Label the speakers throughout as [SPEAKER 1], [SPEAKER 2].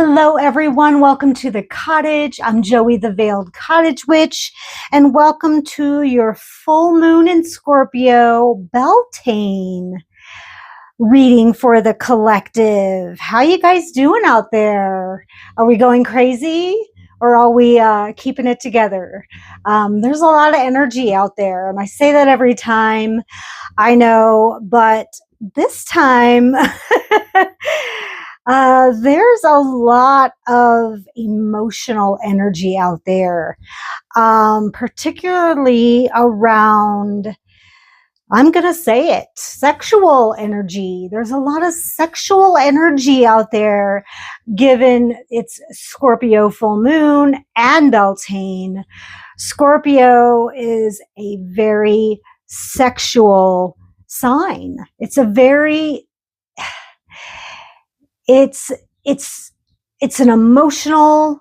[SPEAKER 1] Hello, everyone. Welcome to the cottage. I'm Joey, the Veiled Cottage Witch, and welcome to your full moon in Scorpio Beltane reading for the collective. How you guys doing out there? Are we going crazy or are we keeping it together? There's a lot of energy out there, and I say that every time, I know, but this time there's a lot of emotional energy out there, particularly around, I'm going to say it, sexual energy. There's a lot of sexual energy out there, given it's Scorpio full moon and Beltane. Scorpio is a very sexual sign. It's a very, it's an emotional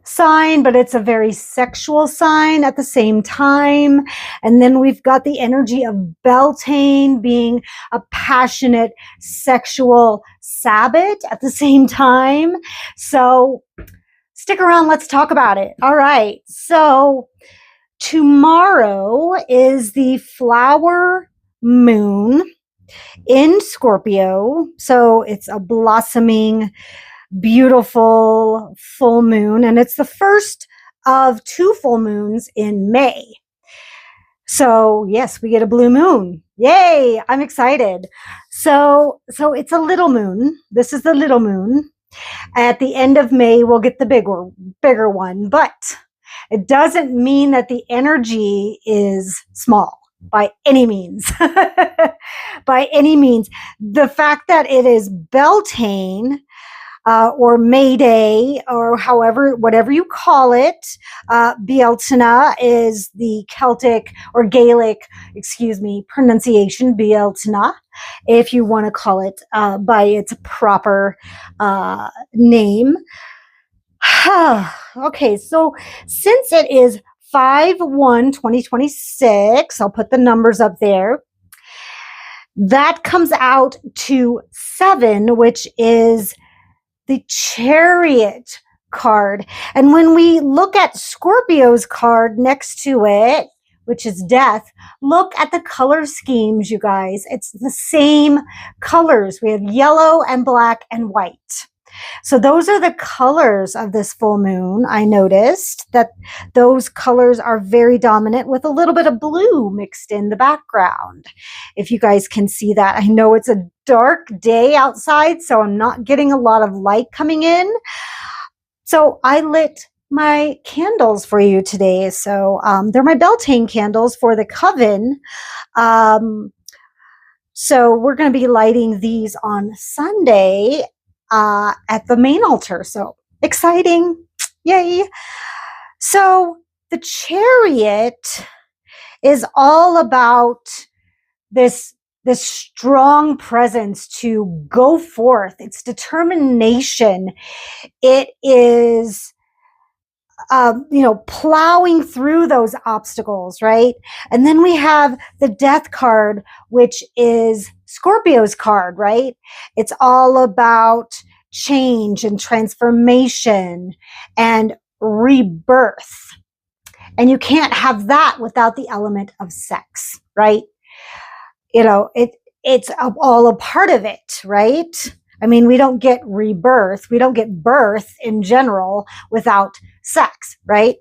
[SPEAKER 1] sign, but it's a very sexual sign at the same time. And then we've got the energy of Beltane being a passionate sexual Sabbath at the same time. So stick around, let's talk about it. All right, so tomorrow is the flower moon in Scorpio. So it's a blossoming, beautiful full moon, and it's the first of two full moons in May. So yes, we get a blue moon. Yay, I'm excited. So it's a little moon. This is the little moon. At the end of May, we'll get the bigger one, but it doesn't mean that the energy is small by any means. By any means. The fact that it is Beltane, or May Day, or whatever you call it. Bealtaine is the Celtic or Gaelic, pronunciation, Bealtaine, if you want to call it by its proper name. Okay, so since it is 5/1/2026, I'll put the numbers up there. That comes out to 7, which is the Chariot card. And when we look at Scorpio's card next to it, which is death, look at the color schemes, you guys. It's the same colors. We have yellow and black and white. So those are the colors of this full moon. I noticed that those colors are very dominant, with a little bit of blue mixed in the background. If you guys can see that. I know it's a dark day outside, so I'm not getting a lot of light coming in. So I lit my candles for you today. So they're my Beltane candles for the coven. So we're going to be lighting these on Sunday at the main altar. So exciting. Yay. So the Chariot is all about this strong presence to go forth. It's determination. It is plowing through those obstacles, right? And then we have the Death card, which is Scorpio's card, right? It's all about change and transformation and rebirth. And you can't have that without the element of sex, right? It's all a part of it, right? I mean, we don't get rebirth. We don't get birth in general without sex, right?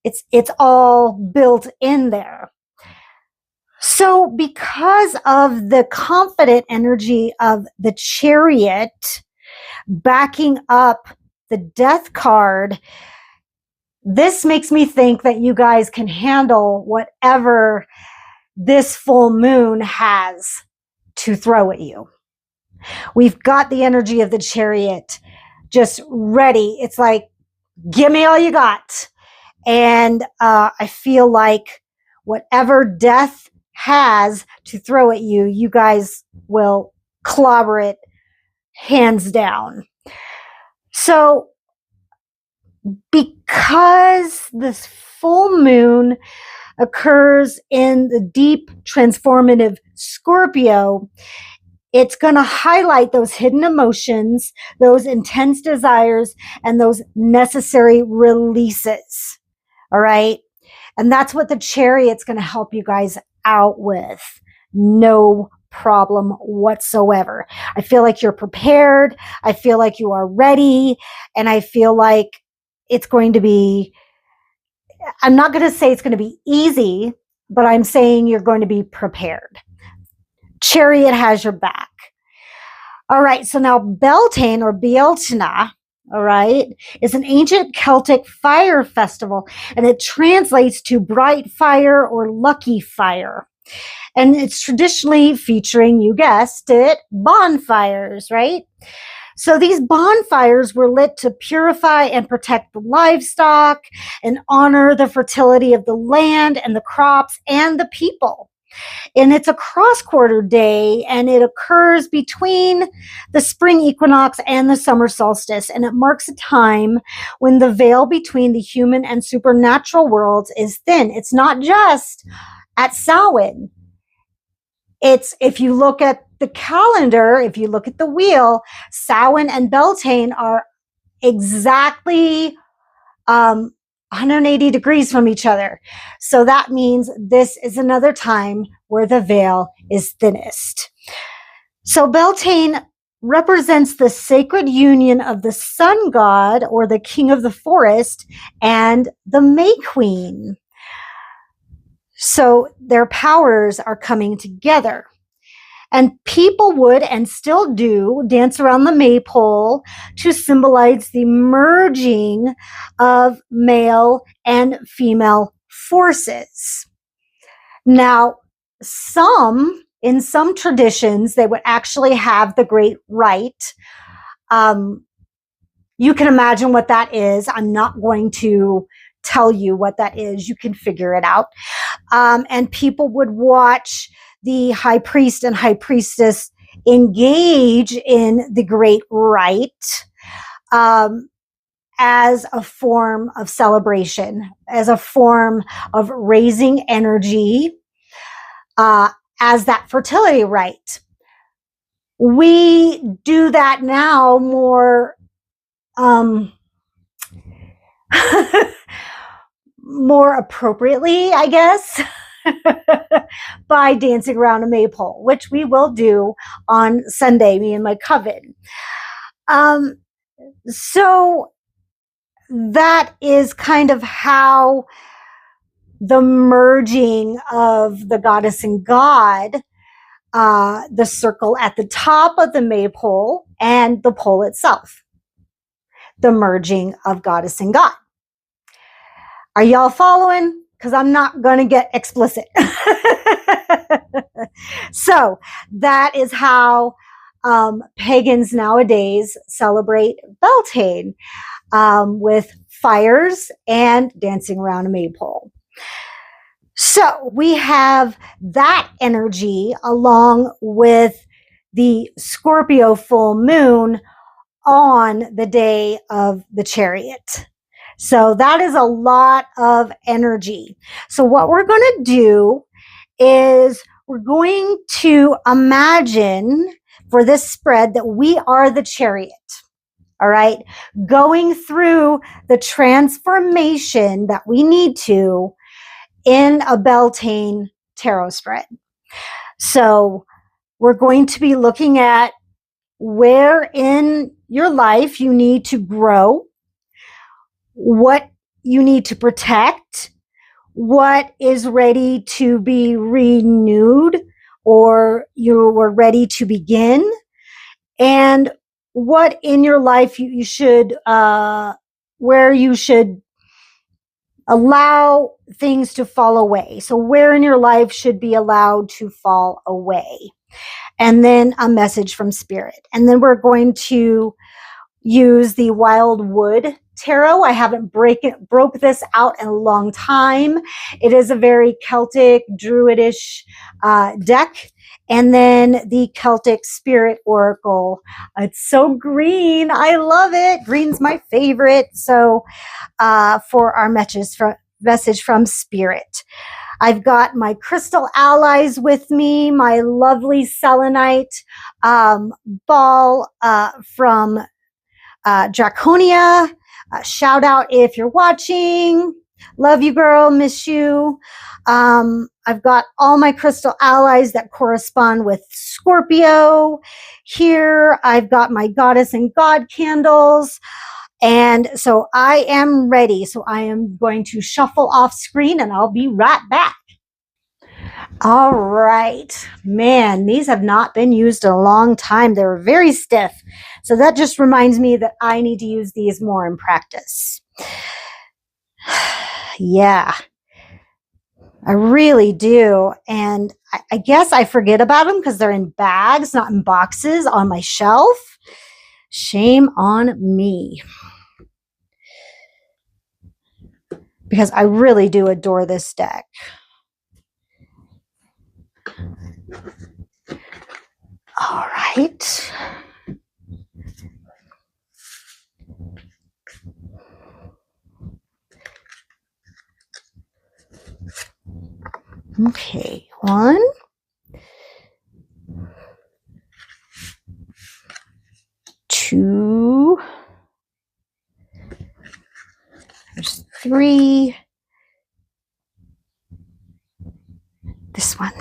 [SPEAKER 1] It's all built in there. So because of the confident energy of the Chariot backing up the Death card, this makes me think that you guys can handle whatever this full moon has to throw at you. We've got the energy of the Chariot just ready. It's like, give me all you got. And I feel like whatever death has to throw at you, you guys will clobber it hands down. So because this full moon occurs in the deep transformative Scorpio, It's going to highlight those hidden emotions, those intense desires, and those necessary releases. All right. And that's what the Chariot's going to help you guys out with. No problem whatsoever. I feel like you're prepared. I feel like you are ready. And I feel like it's going to be, I'm not going to say it's going to be easy, but I'm saying you're going to be prepared. Chariot has your back. All right. So now Beltane or Beltane, all right, is an ancient Celtic fire festival, and it translates to bright fire or lucky fire. And it's traditionally featuring, you guessed it, bonfires, right? So these bonfires were lit to purify and protect the livestock and honor the fertility of the land and the crops and the people. And it's a cross-quarter day, and it occurs between the spring equinox and the summer solstice. And it marks a time when the veil between the human and supernatural worlds is thin. It's not just at Samhain. It's, if you look at the calendar, if you look at the wheel, Samhain and Beltane are exactly 180 degrees from each other. So that means this is another time where the veil is thinnest. So Beltane represents the sacred union of the sun god, or the king of the forest, and the May Queen. So their powers are coming together. And people would, and still do, dance around the maypole to symbolize the merging of male and female forces. Now, in some traditions, they would actually have the great rite. You can imagine what that is. I'm not going to tell you what that is. You can figure it out. And people would watch the high priest and high priestess engage in the great rite as a form of celebration, as a form of raising energy, as that fertility rite. We do that now more more appropriately, I guess, by dancing around a maypole, which we will do on Sunday, me and my coven. So that is kind of how the merging of the goddess and god, the circle at the top of the maypole and the pole itself, the merging of goddess and god. Are y'all following? Because I'm not going to get explicit. So that is how pagans nowadays celebrate Beltane, with fires and dancing around a maypole. So we have that energy along with the Scorpio full moon on the day of the Chariot. So that is a lot of energy. So what we're going to do is we're going to imagine for this spread that we are the Chariot. All right. Going through the transformation that we need to in a Beltane tarot spread. So we're going to be looking at where in your life you need to grow, what you need to protect, what is ready to be renewed or you were ready to begin, and what in your life you should, where you should allow things to fall away. So where in your life should be allowed to fall away. And then a message from spirit. And then we're going to use the Wildwood Tarot. I haven't broke this out in a long time. It is a very Celtic, Druidish deck. And then the Celtic Spirit Oracle. It's so green. I love it. Green's my favorite. So for our message from Spirit. I've got my crystal allies with me, my lovely selenite ball from Draconia. Shout out if you're watching. Love you, girl. Miss you. I've got all my crystal allies that correspond with Scorpio. Here, I've got my goddess and god candles. And so I am ready. So I am going to shuffle off screen and I'll be right back. All right, man, these have not been used in a long time. They're very stiff. So that just reminds me that I need to use these more in practice. Yeah, I really do. And I guess I forget about them because they're in bags, not in boxes on my shelf. Shame on me. Because I really do adore this deck. All right. Okay, 1, 2, there's 3. This one.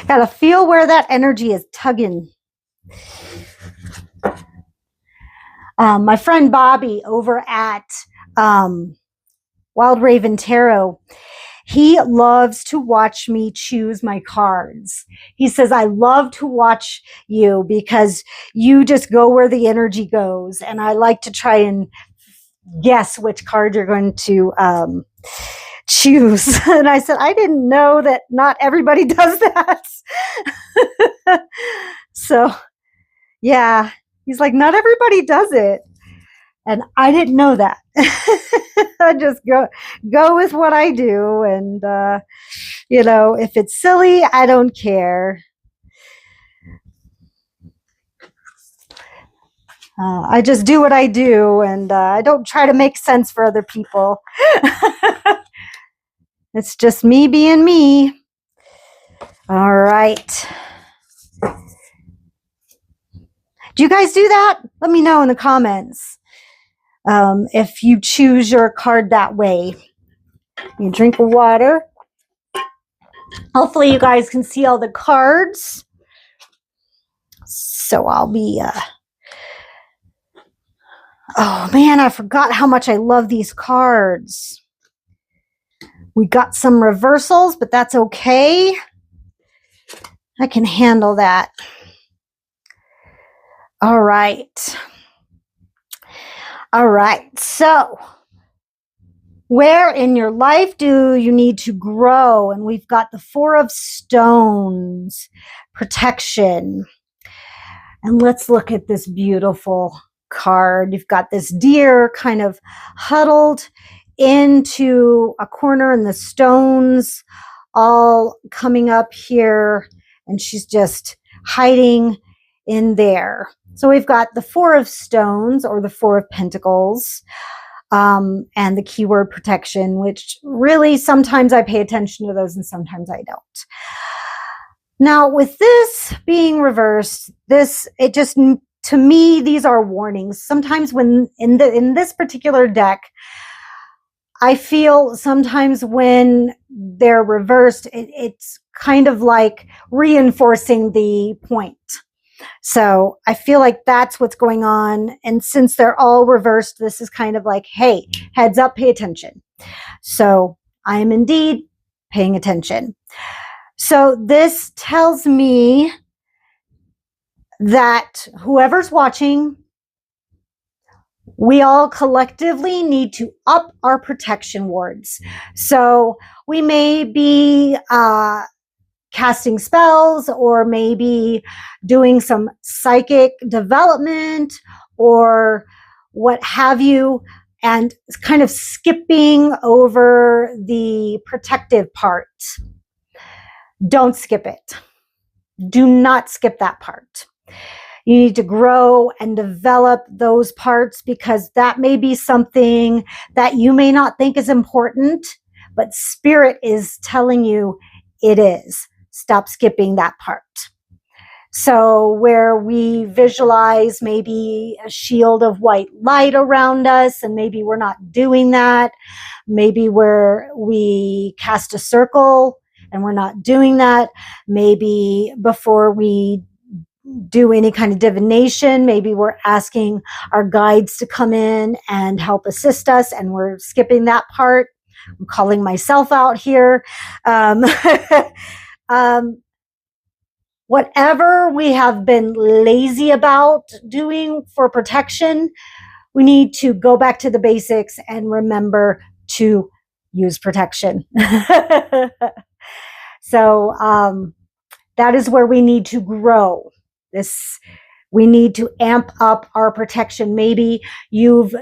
[SPEAKER 1] Gotta feel where that energy is tugging. My friend Bobby over at Wild Raven Tarot, he loves to watch me choose my cards. He says, I love to watch you because you just go where the energy goes. And I like to try and guess which card you're going to choose. And I said, I didn't know that not everybody does that. So, yeah, he's like, not everybody does it. And I didn't know that. I just go with what I do. And, you know, if it's silly, I don't care. I just do what I do. And I don't try to make sense for other people. It's just me being me. All right. Do you guys do that? Let me know in the comments. If you choose your card that way. You drink of water. Hopefully you guys can see all the cards. So I'll be... Oh man, I forgot how much I love these cards. We got some reversals, but that's okay. I can handle that. All right. All right. So, where in your life do you need to grow? And we've got the 4 of Stones, protection. And let's look at this beautiful card. You've got this deer kind of huddled into a corner and the stones all coming up here. And she's just hiding in there. So we've got the 4 of Stones or the 4 of Pentacles and the keyword protection, which really sometimes I pay attention to those and sometimes I don't. Now with this being reversed, it just, to me, these are warnings. Sometimes when in this particular deck, I feel sometimes when they're reversed, it's kind of like reinforcing the point. So I feel like that's what's going on. And since they're all reversed, this is kind of like, hey, heads up, pay attention. So I am indeed paying attention. So this tells me that whoever's watching, we all collectively need to up our protection wards. So we may be casting spells or maybe doing some psychic development or what have you, and kind of skipping over the protective part. Don't skip it. Do not skip that part. You need to grow and develop those parts because that may be something that you may not think is important, but spirit is telling you it is. Stop skipping that part. So where we visualize maybe a shield of white light around us, and maybe we're not doing that. Maybe where we cast a circle and we're not doing that. Maybe before we do any kind of divination, maybe we're asking our guides to come in and help assist us, and we're skipping that part. I'm calling myself out here. Whatever we have been lazy about doing for protection, we need to go back to the basics and remember to use protection. So that is where we need to grow. We need to amp up our protection. Maybe you've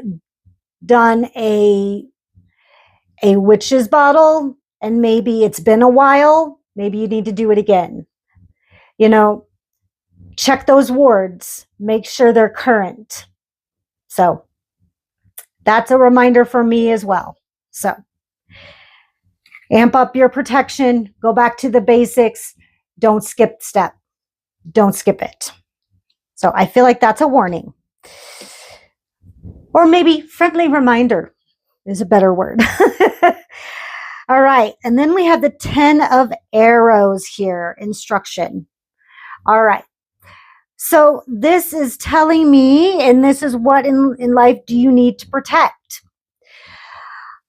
[SPEAKER 1] done a witch's bottle and maybe it's been a while. Maybe you need to do it again. Check those wards, make sure they're current. So that's a reminder for me as well. So amp up your protection, go back to the basics, don't skip step, don't skip it. So I feel like that's a warning. Or maybe friendly reminder is a better word. All right, and then we have the 10 of arrows here, instruction. All right. So this is telling me, and this is what in life do you need to protect?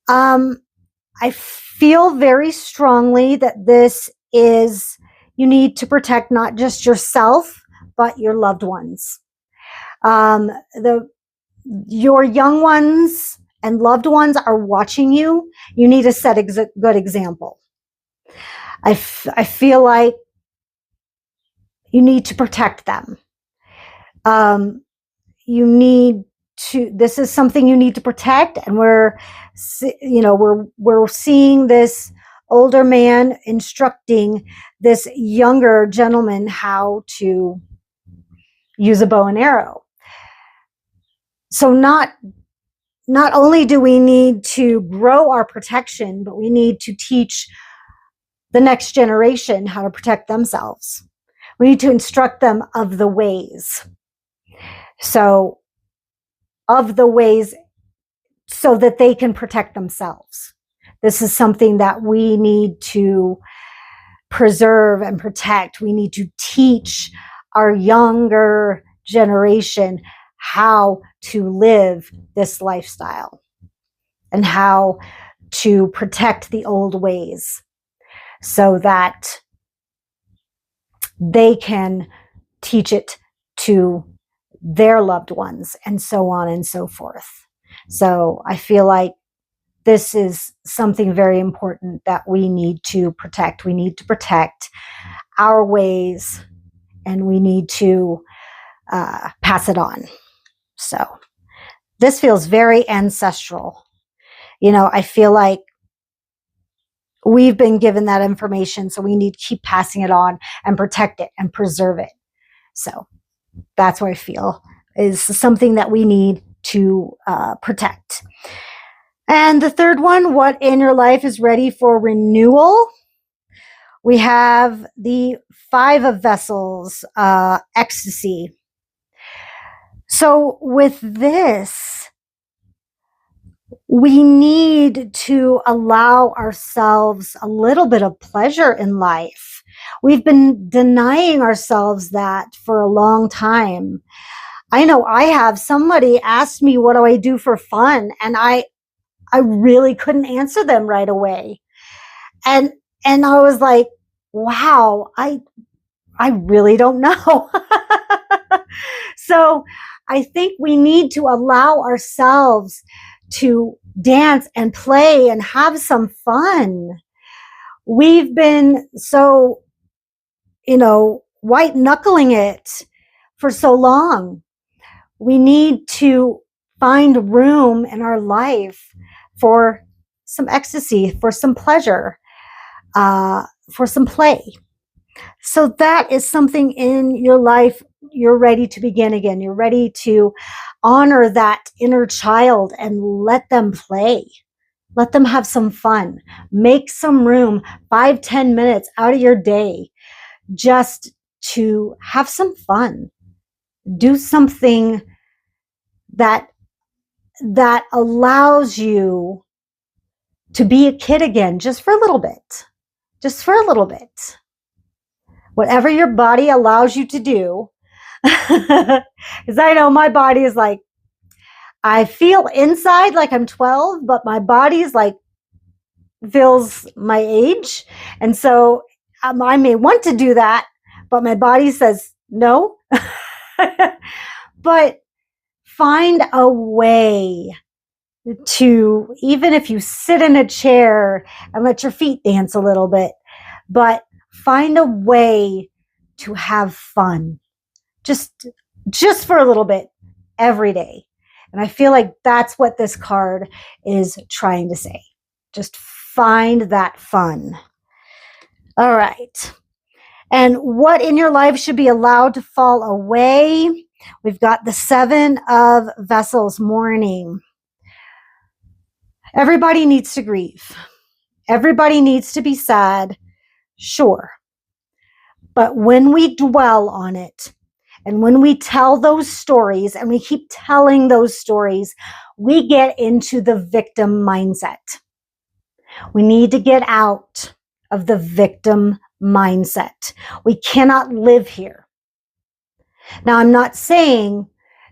[SPEAKER 1] I feel very strongly that this is, you need to protect not just yourself, but your loved ones. Your young ones and loved ones are watching you. You need to set a good example. I feel like you need to protect them. This is something you need to protect. And we're seeing this older man instructing this younger gentleman how to use a bow and arrow. So not only do we need to grow our protection, but we need to teach the next generation how to protect themselves. We need to instruct them of the ways. So that they can protect themselves. This is something that we need to preserve and protect. We need to teach our younger generation how to live this lifestyle and how to protect the old ways so that they can teach it to their loved ones and so on and so forth. So I feel like this is something very important that we need to protect. We need to protect our ways and we need to pass it on. So this feels very ancestral. I feel like we've been given that information, so we need to keep passing it on and protect it and preserve it. So that's what I feel is something that we need to protect. And the third one, what in your life is ready for renewal? We have the 5 of Vessels, ecstasy. So with this, we need to allow ourselves a little bit of pleasure in life. We've been denying ourselves that for a long time. I know I have. Somebody asked me, what do I do for fun? And I really couldn't answer them right away. And I was like, wow, I really don't know. So I think we need to allow ourselves to dance and play and have some fun. We've been so, white knuckling it for so long. We need to find room in our life for some ecstasy, for some pleasure, for some play. So that is something in your life you're ready to begin again. You're ready to honor that inner child and let them play. Let them have some fun. Make some room, 5-10 minutes out of your day, just to have some fun. Do something that allows you to be a kid again, just for a little bit. Just for a little bit. Whatever your body allows you to do. Because I know my body is like, I feel inside like I'm 12, but my body's like, feels my age. And so I may want to do that, but my body says no. But find a way to, even if you sit in a chair and let your feet dance a little bit, but find a way to have fun. Just for a little bit every day. And I feel like that's what this card is trying to say. Just find that fun. All right. And what in your life should be allowed to fall away? We've got the 7 of Vessels mourning. Everybody needs to grieve. Everybody needs to be sad. Sure. But when we dwell on it, and when we tell those stories and we keep telling those stories, we get into the victim mindset. We need to get out of the victim mindset. We cannot live here. Now, I'm not saying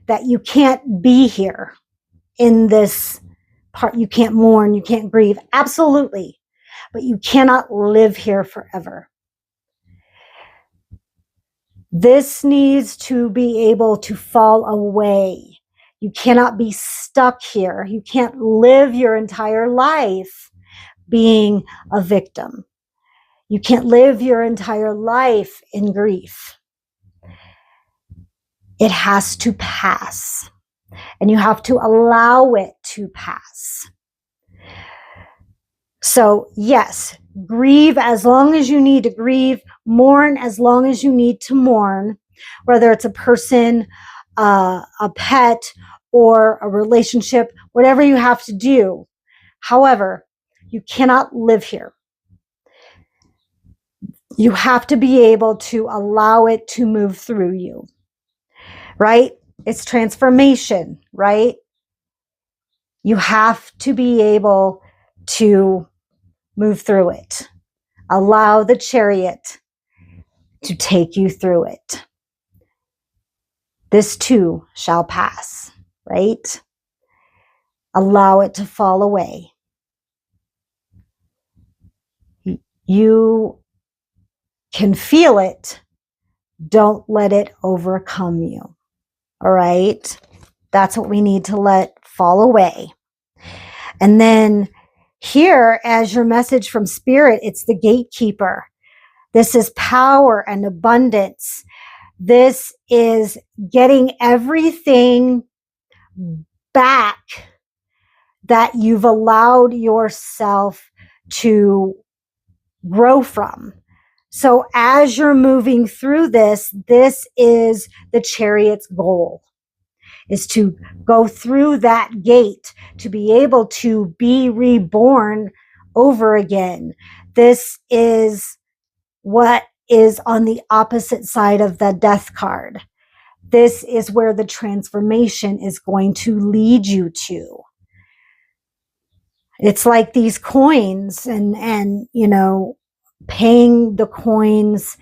[SPEAKER 1] that you can't be here in this part. You can't mourn, you can't grieve. Absolutely. But you cannot live here forever. This needs to be able to fall away. You cannot be stuck here. You can't live your entire life being a victim. You can't live your entire life in grief. It has to pass, and you have to allow it to pass. So yes, grieve as long as you need to grieve, mourn as long as you need to mourn, whether it's a person, a pet, or a relationship, whatever you have to do. However, you cannot live here. You have to be able to allow it to move through you, right? It's transformation, right? You have to be able to move through it. Allow the Chariot to take you through it. This too shall pass, right? Allow it to fall away. You can feel it. Don't let it overcome you. All right? That's what we need to let fall away. And then here, as your message from Spirit, it's the gatekeeper. This is power and abundance. This is getting everything back that you've allowed yourself to grow from. So as you're moving through this, this is the Chariot's goal, is to go through that gate, to be able to be reborn over again. This is what is on the opposite side of the death card. This is where the transformation is going to lead you to. It's like these coins and you know, paying the coins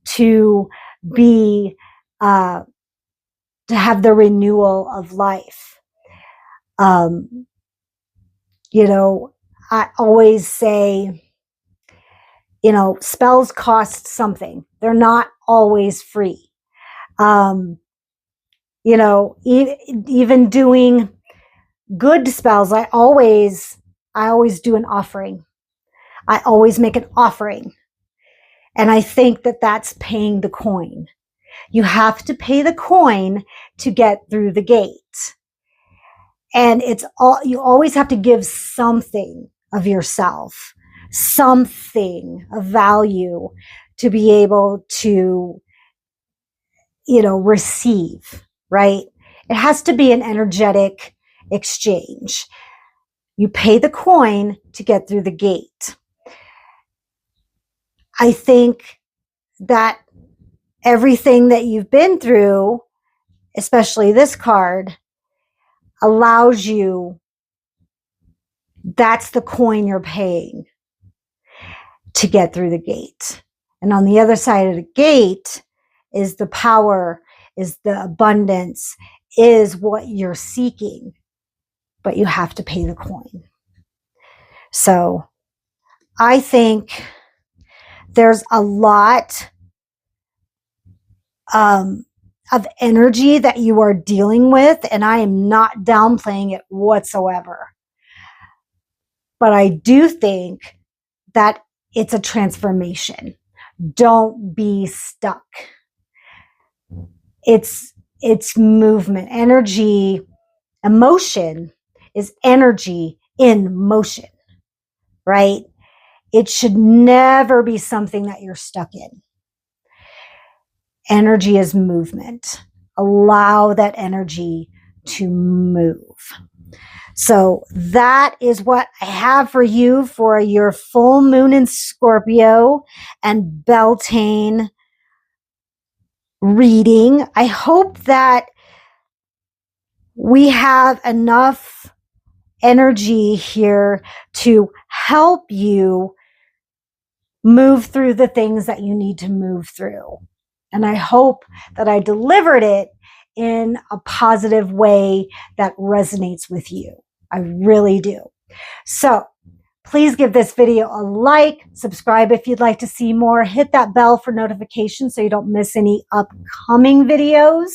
[SPEAKER 1] to be to have the renewal of life. You know, I always say, you know, spells cost something. They're not always free. You know, even doing good spells, I always do an offering. I always make an offering. And I think that that's paying the coin. You have to pay the coin to get through the gate. And it's all, you always have to give something of yourself, something of value to be able to, you know, receive, right? It has to be an energetic exchange. You pay the coin to get through the gate. I think that everything that you've been through, especially this card, allows you, that's the coin you're paying to get through the gate. And on the other side of the gate is the power, is the abundance, is what you're seeking, but you have to pay the coin. So I think there's a lot of energy that you are dealing with, and I am not downplaying it whatsoever. But I do think that it's a transformation. Don't be stuck. It's movement, energy, emotion is energy in motion, right? It should never be something that you're stuck in. Energy is movement. Allow that energy to move. So that is what I have for you for your full moon in Scorpio and Beltane reading. I hope that we have enough energy here to help you move through the things that you need to move through. And I hope that I delivered it in a positive way that resonates with you. I really do. So please give this video a like, subscribe if you'd like to see more, hit that bell for notifications so you don't miss any upcoming videos.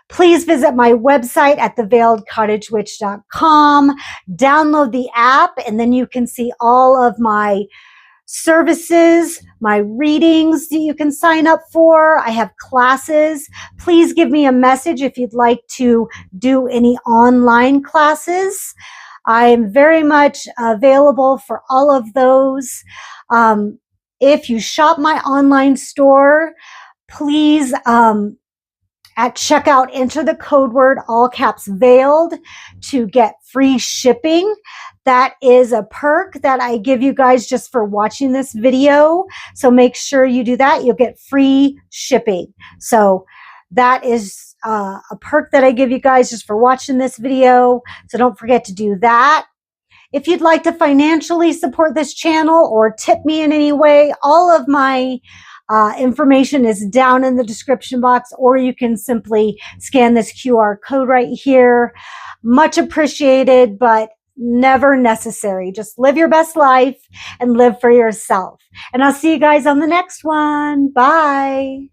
[SPEAKER 1] Please visit my website at theveiledcottagewitch.com, download the app, and then you can see all of my services, my readings that you can sign up for. I have classes. Please give me a message if you'd like to do any online classes. I am very much available for all of those. If you shop my online store, please at checkout, enter the code word, all caps veiled, to get free shipping. That is a perk that I give you guys just for watching this video. So make sure you do that. You'll get free shipping. So that is a perk that I give you guys just for watching this video. So don't forget to do that. If you'd like to financially support this channel or tip me in any way, all of my information is down in the description box, or you can simply scan this QR code right here. Much appreciated, but never necessary. Just live your best life and live for yourself. And I'll see you guys on the next one. Bye.